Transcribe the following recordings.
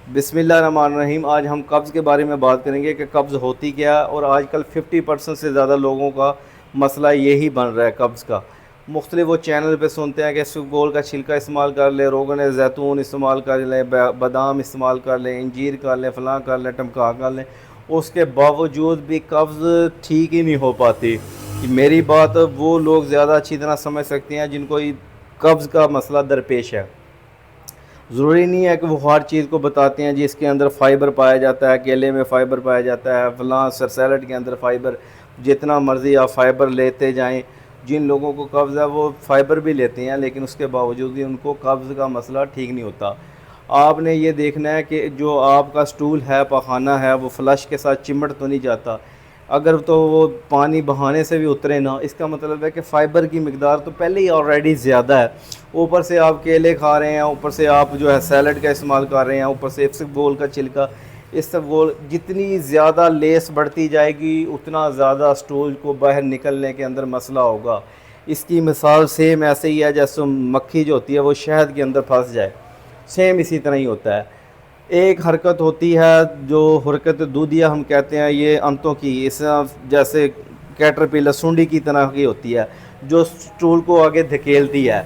بسم اللہ الرحمن الرحیم۔ آج ہم قبض کے بارے میں بات کریں گے کہ قبض ہوتی کیا ہے، اور آج کل 50% سے زیادہ لوگوں کا مسئلہ یہی بن رہا ہے قبض کا۔ مختلف وہ چینل پہ سنتے ہیں کہ اسفغول کا چھلکا استعمال کر لیں، روغن زیتون استعمال کر لیں، بادام استعمال کر لیں، انجیر کر لیں، فلاں کر لیں، ٹمکا کر لیں، اس کے باوجود بھی قبض ٹھیک ہی نہیں ہو پاتی۔ میری بات وہ لوگ زیادہ اچھی طرح سمجھ سکتے ہیں جن کو قبض کا مسئلہ درپیش ہے۔ ضروری نہیں ہے کہ وہ ہر چیز کو بتاتے ہیں جی اس کے اندر فائبر پایا جاتا ہے، کیلے میں فائبر پایا جاتا ہے، فلاں سیلڈ کے اندر فائبر، جتنا مرضی آپ فائبر لیتے جائیں۔ جن لوگوں کو قبض ہے وہ فائبر بھی لیتے ہیں، لیکن اس کے باوجود بھی ان کو قبض کا مسئلہ ٹھیک نہیں ہوتا۔ آپ نے یہ دیکھنا ہے کہ جو آپ کا سٹول ہے، پخانہ ہے، وہ فلش کے ساتھ چمٹ تو نہیں جاتا۔ اگر تو وہ پانی بہانے سے بھی اترے نا، اس کا مطلب ہے کہ فائبر کی مقدار تو پہلے ہی آلریڈی زیادہ ہے۔ اوپر سے آپ کیلے کھا رہے ہیں، اوپر سے آپ جو ہے سیلڈ کا استعمال کر رہے ہیں، اوپر سے اسفغول کا چھلکا۔ اسفغول جتنی زیادہ لیس بڑھتی جائے گی اتنا زیادہ سٹول کو باہر نکلنے کے اندر مسئلہ ہوگا۔ اس کی مثال سیم ایسے ہی ہے جیسے مکھی جو ہوتی ہے وہ شہد کے اندر پھنس جائے، سیم اسی طرح ہی ہوتا ہے۔ ایک حرکت ہوتی ہے جو حرکت دودھیا ہم کہتے ہیں، یہ انتوں کی، اس جیسے کیٹرپلر سونڈی کی طرح کی ہوتی ہے جو سٹول کو آگے دھکیلتی ہے۔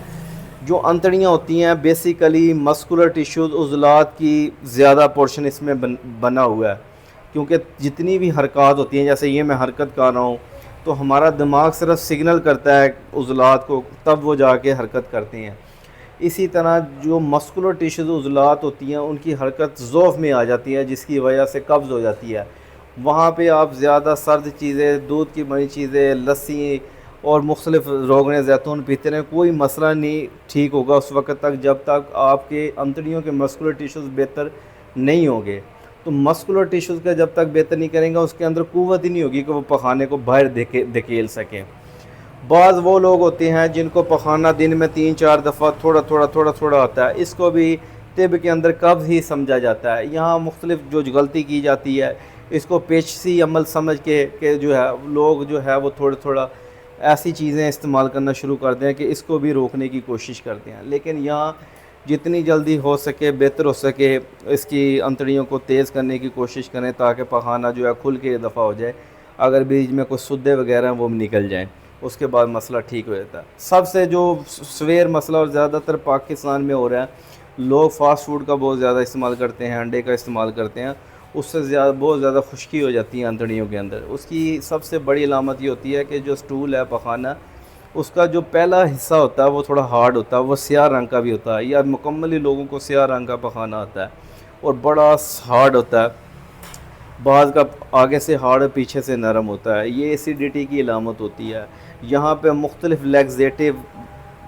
جو انتڑیاں ہوتی ہیں بیسیکلی مسکولر ٹیشوز، عضلات کی زیادہ پورشن اس میں بنا ہوا ہے، کیونکہ جتنی بھی حرکات ہوتی ہیں، جیسے یہ میں حرکت کر رہا ہوں تو ہمارا دماغ صرف سگنل کرتا ہے عضلات کو، تب وہ جا کے حرکت کرتے ہیں۔ اسی طرح جو مسکولر ٹیشوز عضلات ہوتی ہیں ان کی حرکت ضعف میں آ جاتی ہے، جس کی وجہ سے قبض ہو جاتی ہے۔ وہاں پہ آپ زیادہ سرد چیزیں، دودھ کی بنی چیزیں، لسی اور مختلف روغن زیتون پیتے رہیں، کوئی مسئلہ نہیں ٹھیک ہوگا اس وقت تک جب تک آپ کے انتڑیوں کے مسکولر ٹیشوز بہتر نہیں ہوں گے۔ تو مسکولر ٹیشوز کا جب تک بہتر نہیں کریں گا اس کے اندر قوت ہی نہیں ہوگی کہ وہ پخانے کو باہر دھکیل سکیں۔ بعض وہ لوگ ہوتے ہیں جن کو پخانہ دن میں 3-4 دفعہ تھوڑا تھوڑا تھوڑا تھوڑا آتا ہے، اس کو بھی طب کے اندر قبض ہی سمجھا جاتا ہے۔ یہاں مختلف جو غلطی کی جاتی ہے اس کو پیچیدہ عمل سمجھ کے کہ جو ہے لوگ جو ہے وہ تھوڑا تھوڑا ایسی چیزیں استعمال کرنا شروع کر دیں کہ اس کو بھی روکنے کی کوشش کرتے ہیں، لیکن یہاں جتنی جلدی ہو سکے بہتر ہو سکے اس کی انتڑیوں کو تیز کرنے کی کوشش کریں تاکہ پخانہ جو ہے کھل کے دفعہ ہو جائے۔ اگر بیچ میں کچھ سدے وغیرہ ہیں وہ نکل جائیں، اس کے بعد مسئلہ ٹھیک ہو جاتا ہے۔ سب سے جو سویر مسئلہ اور زیادہ تر پاکستان میں ہو رہا ہے، لوگ فاسٹ فوڈ کا بہت زیادہ استعمال کرتے ہیں، انڈے کا استعمال کرتے ہیں، اس سے بہت زیادہ خشکی ہو جاتی ہے انتڑیوں کے اندر۔ اس کی سب سے بڑی علامت یہ ہوتی ہے کہ جو سٹول ہے پخانہ، اس کا جو پہلا حصہ ہوتا ہے وہ تھوڑا ہارڈ ہوتا ہے، وہ سیاہ رنگ کا بھی ہوتا ہے، یا مکمل ہی لوگوں کو سیاہ رنگ کا پخانہ ہوتا ہے اور بڑا ہارڈ ہوتا ہے، بعض کا آگے سے ہارڈ پیچھے سے نرم ہوتا ہے۔ یہ ایسیڈیٹی کی علامت ہوتی ہے۔ یہاں پہ مختلف لیگزیٹو،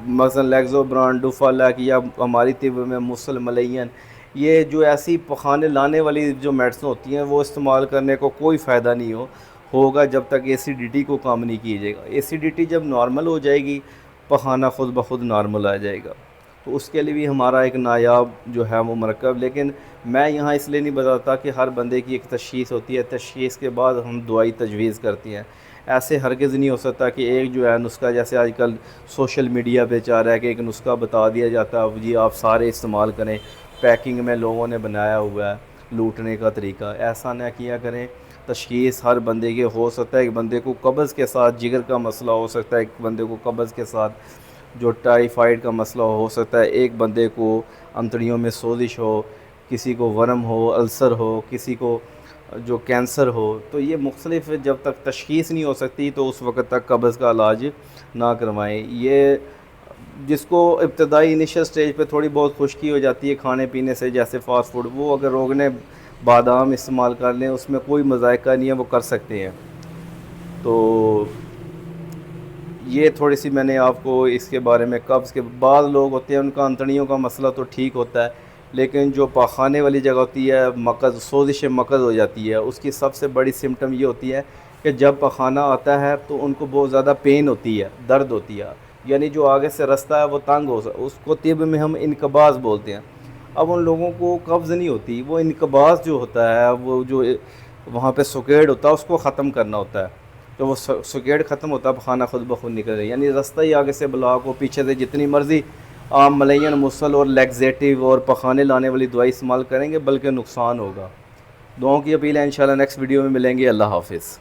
مثلا لیگزو بران، ڈوفالیک، یا ہماری طب میں مسل ملین، یہ جو ایسی پخانے لانے والی جو میڈسن ہوتی ہیں وہ استعمال کرنے کو کوئی فائدہ نہیں ہوگا جب تک ایسیڈیٹی کو کم نہیں کیجیے گا۔ ایسیڈیٹی جب نارمل ہو جائے گی پخانہ خود بخود نارمل آ جائے گا۔ تو اس کے لیے بھی ہمارا ایک نایاب جو ہے وہ مرکب، لیکن میں یہاں اس لیے نہیں بتاتا کہ ہر بندے کی ایک تشخیص ہوتی ہے، تشخیص کے بعد ہم دوائی تجویز کرتی ہیں۔ ایسے ہرگز نہیں ہو سکتا کہ ایک جو ہے نسخہ، جیسے آج کل سوشل میڈیا پہ چاہ رہا ہے کہ ایک نسخہ بتا دیا جاتا ہے جی آپ سارے استعمال کریں، پیکنگ میں لوگوں نے بنایا ہوا ہے لوٹنے کا طریقہ۔ ایسا نہ کیا کریں۔ تشخیص ہر بندے کے ہو سکتا ہے، ایک بندے کو قبض کے ساتھ جگر کا مسئلہ ہو سکتا ہے، ایک بندے کو قبض کے ساتھ جو ٹائیفائڈ کا مسئلہ ہو سکتا ہے، ایک بندے کو انتڑیوں میں سوزش ہو، کسی کو ورم ہو، السر ہو، کسی کو جو کینسر ہو۔ تو یہ مختلف جب تک تشخیص نہیں ہو سکتی تو اس وقت تک قبض کا علاج نہ کروائیں۔ یہ جس کو ابتدائی انیشل سٹیج پہ تھوڑی بہت خشکی ہو جاتی ہے کھانے پینے سے، جیسے فاسٹ فوڈ، وہ اگر روغن بادام استعمال کر لیں اس میں کوئی مذائقہ نہیں ہے، وہ کر سکتے ہیں۔ تو یہ تھوڑی سی میں نے آپ کو اس کے بارے میں، قبض کے بعض لوگ ہوتے ہیں ان کا انتڑیوں کا مسئلہ تو ٹھیک ہوتا ہے، لیکن جو پاخانے والی جگہ ہوتی ہے، مقز، سوزش مقز ہو جاتی ہے، اس کی سب سے بڑی سمٹم یہ ہوتی ہے کہ جب پخانہ آتا ہے تو ان کو بہت زیادہ پین ہوتی ہے، درد ہوتی ہے، یعنی جو آگے سے رستہ ہے وہ تنگ اس کو طب میں ہم انقباض بولتے ہیں۔ اب ان لوگوں کو قبض نہیں ہوتی، وہ انقباض جو ہوتا ہے، وہ جو وہاں پہ سوکیڈ ہوتا ہے اس کو ختم کرنا ہوتا ہے۔ تو وہ سوکیڈ ختم ہوتا ہے، پخانہ خود بخود نکل رہی، یعنی رستہ ہی آگے سے بلاک ہو، پیچھے سے جتنی مرضی آپ ملین مسل اور لیگزیٹو اور پخانے لانے والی دوائی استعمال کریں گے بلکہ نقصان ہوگا۔ دعاؤں کی اپیل ہے، انشاءاللہ نیکسٹ ویڈیو میں ملیں گے۔ اللہ حافظ۔